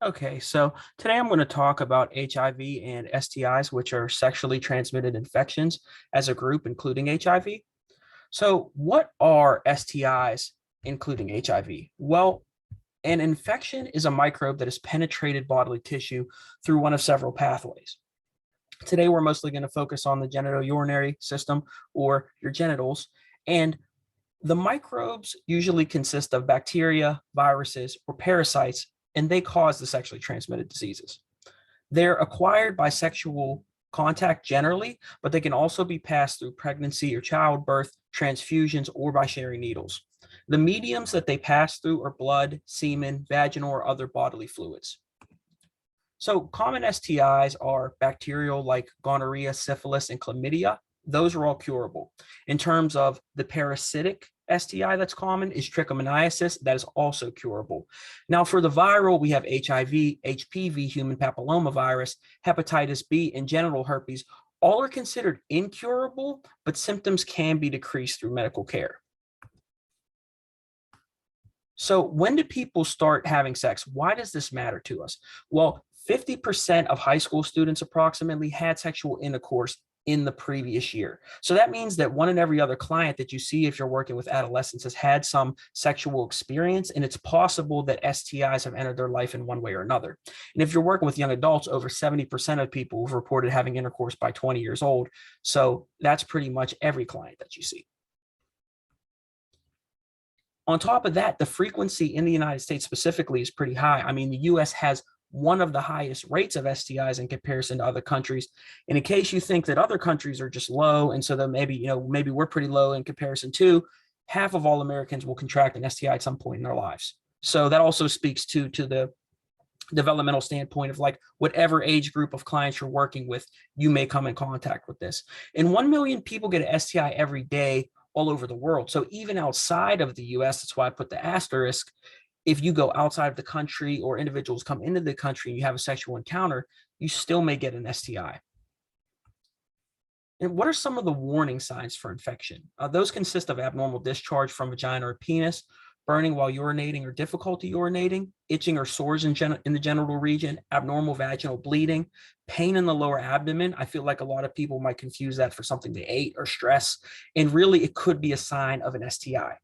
Okay, so today I'm going to talk about HIV and STIs, which are sexually transmitted infections as a group, including HIV. So, what are STIs, including HIV? Well, an infection is a microbe that has penetrated bodily tissue through one of several pathways. Today, we're mostly going to focus on the genitourinary system or your genitals. And the microbes usually consist of bacteria, viruses, or parasites, and they cause the sexually transmitted diseases. They're acquired by sexual contact generally, but they can also be passed through pregnancy or childbirth, transfusions, or by sharing needles. The mediums that they pass through are blood, semen, vaginal, or other bodily fluids. So common STIs are bacterial like gonorrhea, syphilis, and chlamydia. Those are all curable. In terms of the parasitic STI that's common is trichomoniasis. That is also curable. Now for the viral, we have HIV, HPV, human papillomavirus, hepatitis B, and genital herpes. All are considered incurable, but symptoms can be decreased through medical care. So when do people start having sex? Why does this matter to us? Well, 50% of high school students approximately had sexual intercourse in the previous year. So that means that one in every other client that you see if you're working with adolescents has had some sexual experience, and it's possible that STIs have entered their life in one way or another. And if you're working with young adults, over 70% of people have reported having intercourse by 20 years old. So that's pretty much every client that you see. On top of that, the frequency in the United States specifically is pretty high. I mean, the US has one of the highest rates of STIs in comparison to other countries. And in case you think that other countries are just low, and so that maybe we're pretty low in comparison too, half of all Americans will contract an STI at some point in their lives. So that also speaks to the developmental standpoint of like whatever age group of clients you're working with, you may come in contact with this. And 1 million people get an STI every day all over the world. So even outside of the US, that's why I put the asterisk. If you go outside of the country or individuals come into the country and you have a sexual encounter, you still may get an STI. And what are some of the warning signs for infection? Those consist of abnormal discharge from vagina or penis, burning while urinating or difficulty urinating, itching or sores in the genital region, abnormal vaginal bleeding, pain in the lower abdomen. I feel like a lot of people might confuse that for something they ate or stress, and really it could be a sign of an STI.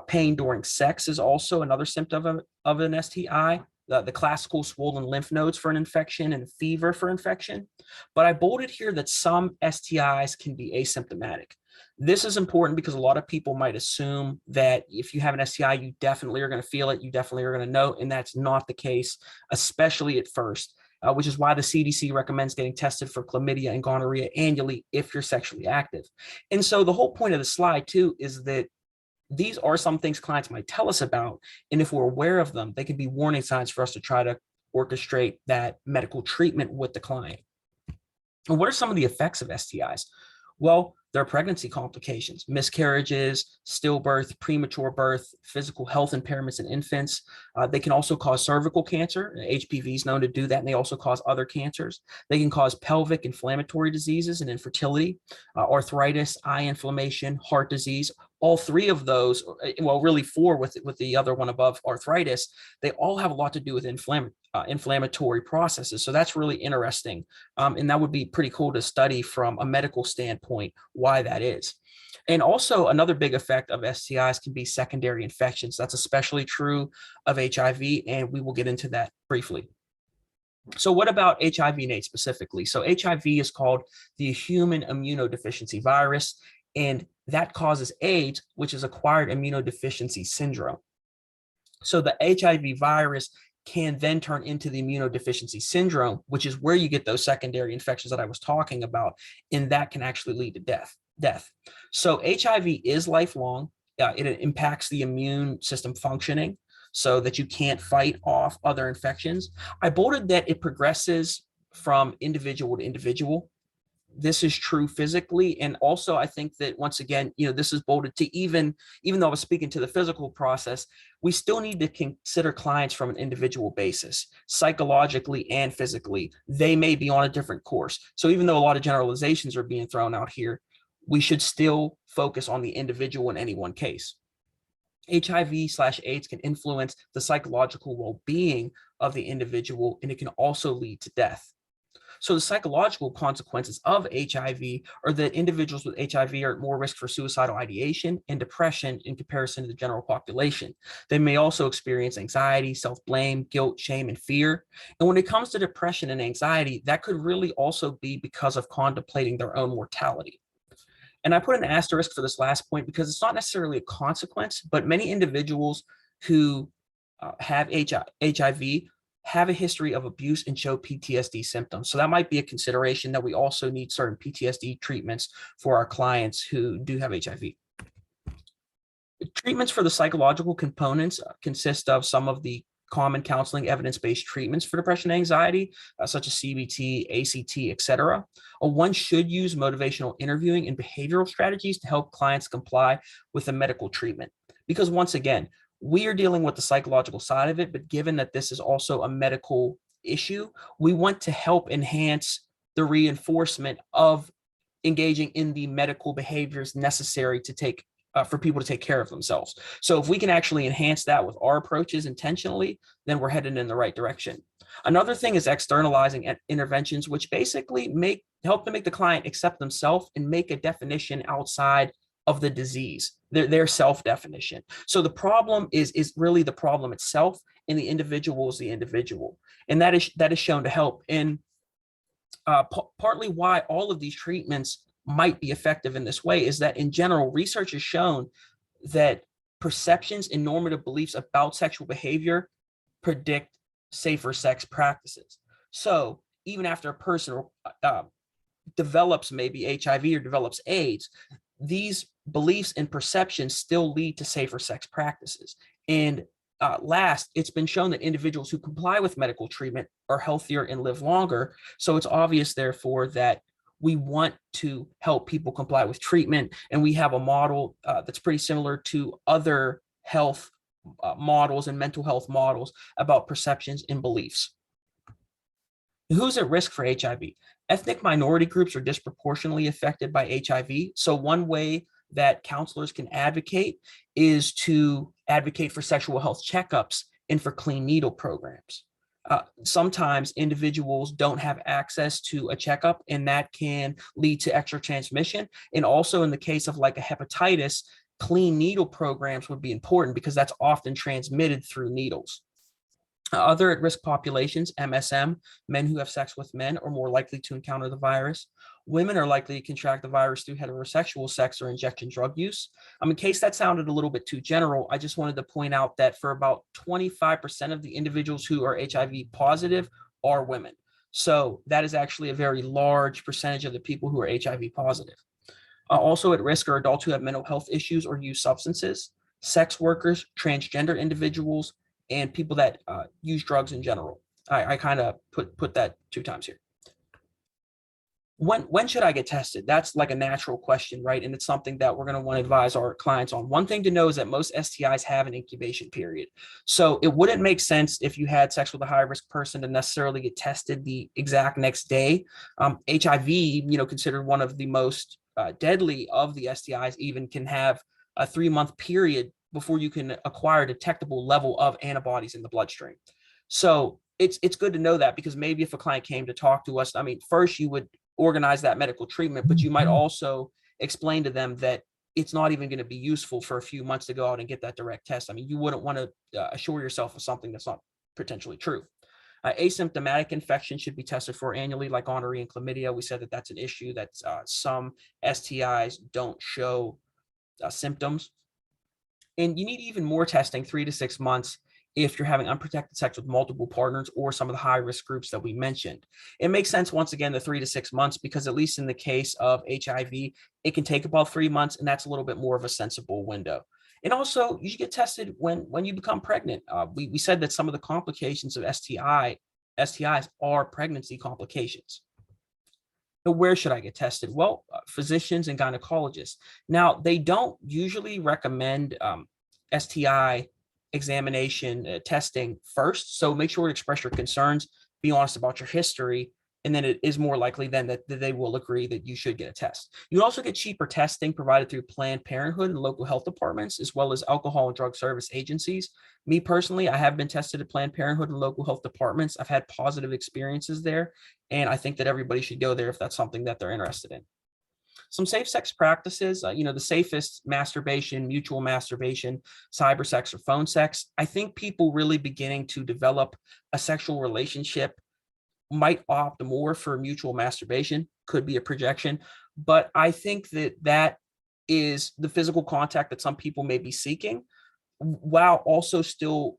Pain during sex is also another symptom of an STI. The classical swollen lymph nodes for an infection and fever for infection. But I bolded here that some STIs can be asymptomatic. This is important because a lot of people might assume that if you have an STI, you definitely are going to feel it. You definitely are going to know, and that's not the case, especially at first, which is why the CDC recommends getting tested for chlamydia and gonorrhea annually if you're sexually active. And so the whole point of the slide too is that these are some things clients might tell us about. And if we're aware of them, they can be warning signs for us to try to orchestrate that medical treatment with the client. And what are some of the effects of STIs? Well, there are pregnancy complications, miscarriages, stillbirth, premature birth, physical health impairments in infants. They can also cause cervical cancer. HPV is known to do that, and they also cause other cancers. They can cause pelvic inflammatory diseases and infertility, arthritis, eye inflammation, heart disease. All three of those, well, really four with the other one above, arthritis, they all have a lot to do with inflammatory processes. So that's really interesting. And that would be pretty cool to study from a medical standpoint why that is. And also another big effect of STIs can be secondary infections. That's especially true of HIV, and we will get into that briefly. So what about HIV and AIDS specifically? So HIV is called the human immunodeficiency virus, and that causes AIDS, which is acquired immunodeficiency syndrome. So the HIV virus can then turn into the immunodeficiency syndrome, which is where you get those secondary infections that I was talking about, and that can actually lead to death. So HIV is lifelong. It impacts the immune system functioning so that you can't fight off other infections. I bolded that it progresses from individual to individual. This is true physically. And also, I think that once again, this is bolded to even though I was speaking to the physical process, we still need to consider clients from an individual basis, psychologically and physically. They may be on a different course. So even though a lot of generalizations are being thrown out here, we should still focus on the individual in any one case. HIV/AIDS can influence the psychological well-being of the individual, and it can also lead to death. So the psychological consequences of HIV are that individuals with HIV are at more risk for suicidal ideation and depression in comparison to the general population. They may also experience anxiety, self-blame, guilt, shame, and fear. And when it comes to depression and anxiety, that could really also be because of contemplating their own mortality. And I put an asterisk for this last point because it's not necessarily a consequence, but many individuals who have HIV have a history of abuse and show PTSD symptoms. So that might be a consideration that we also need certain PTSD treatments for our clients who do have HIV. Treatments for the psychological components consist of some of the common counseling evidence-based treatments for depression and anxiety, such as CBT, ACT, etc. One should use motivational interviewing and behavioral strategies to help clients comply with the medical treatment. Because once again, we are dealing with the psychological side of it, but given that this is also a medical issue, we want to help enhance the reinforcement of engaging in the medical behaviors necessary to take for people to take care of themselves. So if we can actually enhance that with our approaches intentionally, then we're headed in the right direction. Another thing is externalizing interventions, which basically help to make the client accept themselves and make a definition outside of the disease, their self-definition. So the problem is really the problem itself, and the individual is the individual. And that is shown to help. And partly why all of these treatments might be effective in this way is that in general, research has shown that perceptions and normative beliefs about sexual behavior predict safer sex practices. So even after a person develops maybe HIV or develops AIDS, these beliefs and perceptions still lead to safer sex practices. And last, it's been shown that individuals who comply with medical treatment are healthier and live longer. So it's obvious, therefore, that we want to help people comply with treatment. And we have a model that's pretty similar to other health models and mental health models about perceptions and beliefs. Who's at risk for HIV? Ethnic minority groups are disproportionately affected by HIV. So one way that counselors can advocate is to advocate for sexual health checkups and for clean needle programs. Sometimes individuals don't have access to a checkup, and that can lead to extra transmission. And also in the case of like a hepatitis, clean needle programs would be important because that's often transmitted through needles. Other at-risk populations, MSM, men who have sex with men, are more likely to encounter the virus. Women are likely to contract the virus through heterosexual sex or injection drug use. In case that sounded a little bit too general, I just wanted to point out that for about 25% of the individuals who are HIV positive are women. So that is actually a very large percentage of the people who are HIV positive. Also at risk are adults who have mental health issues or use substances, sex workers, transgender individuals, and people that use drugs in general. I kind of put that 2 times here. When should I get tested? That's like a natural question, right? And it's something that we're going to want to advise our clients on. One thing to know is that most STIs have an incubation period. So it wouldn't make sense if you had sex with a high-risk person to necessarily get tested the exact next day. HIV, considered one of the most deadly of the STIs, even can have a 3-month period before you can acquire a detectable level of antibodies in the bloodstream. So it's good to know that, because maybe if a client came to talk to us, first you would organize that medical treatment, but you might also explain to them that it's not even going to be useful for a few months to go out and get that direct test. You wouldn't want to assure yourself of something that's not potentially true. Asymptomatic infection should be tested for annually, like gonorrhea and chlamydia. We said that that's an issue, that some STIs don't show symptoms. And you need even more testing, 3 to 6 months, if you're having unprotected sex with multiple partners or some of the high-risk groups that we mentioned. It makes sense, once again, the 3 to 6 months, because at least in the case of HIV, it can take about 3 months, and that's a little bit more of a sensible window. And also, you should get tested when you become pregnant. We said that some of the complications of STIs are pregnancy complications. Now, where should I get tested? Well, physicians and gynecologists. Now, they don't usually recommend STI examination testing first. So make sure to express your concerns, be honest about your history, and then it is more likely then that they will agree that you should get a test. You also get cheaper testing provided through Planned Parenthood and local health departments, as well as alcohol and drug service agencies. Me personally, I have been tested at Planned Parenthood and local health departments. I've had positive experiences there, and I think that everybody should go there if that's something that they're interested in. Some safe sex practices, the safest: masturbation, mutual masturbation, cyber sex, or phone sex. I think people really beginning to develop a sexual relationship might opt more for mutual masturbation, could be a projection, but I think that that is the physical contact that some people may be seeking, while also still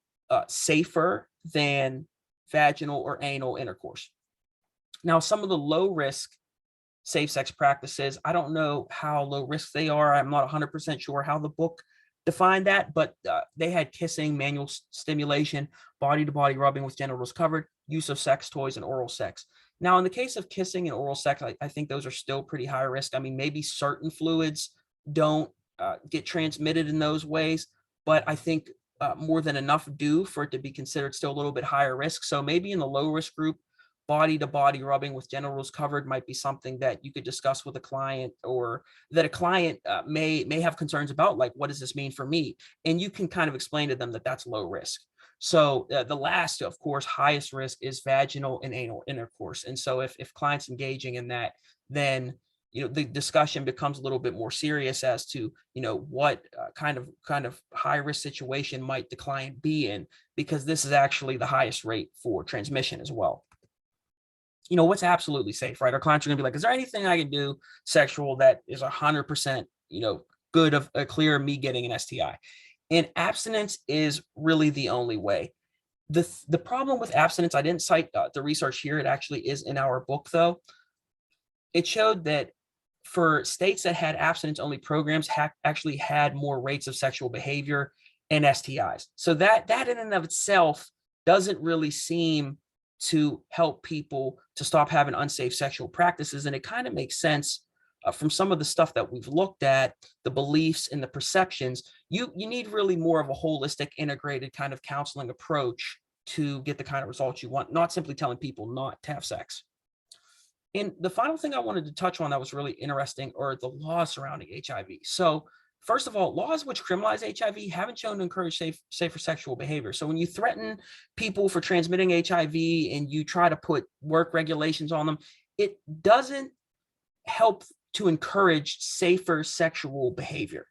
safer than vaginal or anal intercourse. Now, some of the low risk safe sex practices, I don't know how low risk they are. I'm not 100% sure how the book defined that, but they had kissing, manual stimulation, body to body rubbing with genitals covered, use of sex toys, and oral sex. Now, in the case of kissing and oral sex, I think those are still pretty high risk. I mean, maybe certain fluids don't get transmitted in those ways, but I think more than enough do for it to be considered still a little bit higher risk. So maybe in the low risk group, body to body rubbing with genitals covered might be something that you could discuss with a client, or that a client may have concerns about, like, what does this mean for me? And you can kind of explain to them that that's low risk. So the last, of course, highest risk is vaginal and anal intercourse. And so if clients engaging in that, then the discussion becomes a little bit more serious as to what kind of high risk situation might the client be in, because this is actually the highest rate for transmission as well. What's absolutely safe, right? Our clients are going to be like, is there anything I can do sexual that is 100%, good of a clear me getting an STI? And abstinence is really the only way. The problem with abstinence, I didn't cite the research here. It actually is in our book, though. It showed that for states that had abstinence only programs actually had more rates of sexual behavior and STIs. So that in and of itself doesn't really seem to help people to stop having unsafe sexual practices. And it kind of makes sense from some of the stuff that we've looked at, the beliefs and the perceptions. You need really more of a holistic, integrated kind of counseling approach to get the kind of results you want, not simply telling people not to have sex. And the final thing I wanted to touch on that was really interesting are the laws surrounding HIV. So first of all, laws which criminalize HIV haven't shown to encourage safer sexual behavior. So when you threaten people for transmitting HIV and you try to put work regulations on them, it doesn't help to encourage safer sexual behavior.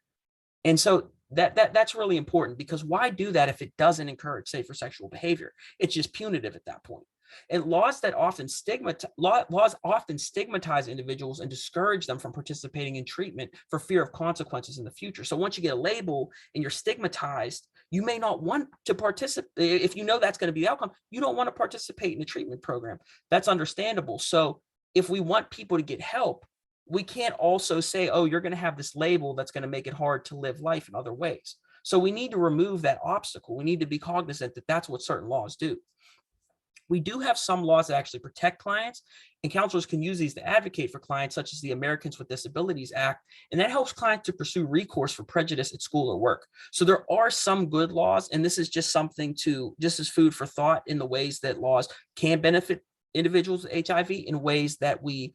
And so that's really important, because why do that if it doesn't encourage safer sexual behavior? It's just punitive at that point. And laws often stigmatize individuals and discourage them from participating in treatment for fear of consequences in the future. So once you get a label and you're stigmatized, you may not want to participate. If that's going to be the outcome, you don't want to participate in the treatment program. That's understandable. So if we want people to get help, we can't also say, oh, you're going to have this label that's going to make it hard to live life in other ways. So we need to remove that obstacle. We need to be cognizant that that's what certain laws do. We do have some laws that actually protect clients, and counselors can use these to advocate for clients, such as the Americans with Disabilities Act, and that helps clients to pursue recourse for prejudice at school or work. So there are some good laws, and this is just something just as food for thought in the ways that laws can benefit individuals with HIV, in ways that we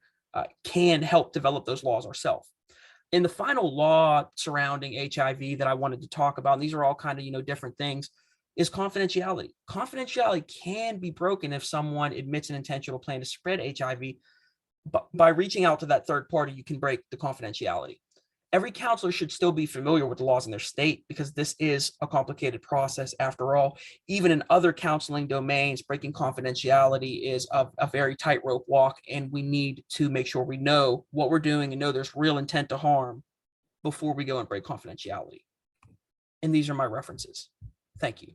can help develop those laws ourselves. And the final law surrounding HIV that I wanted to talk about, and these are all kind of, different things, is confidentiality. Confidentiality can be broken if someone admits an intentional plan to spread HIV. But by reaching out to that third party, you can break the confidentiality. Every counselor should still be familiar with the laws in their state, because this is a complicated process after all. Even in other counseling domains, breaking confidentiality is a very tightrope walk, and we need to make sure we know what we're doing and know there's real intent to harm before we go and break confidentiality. And these are my references. Thank you.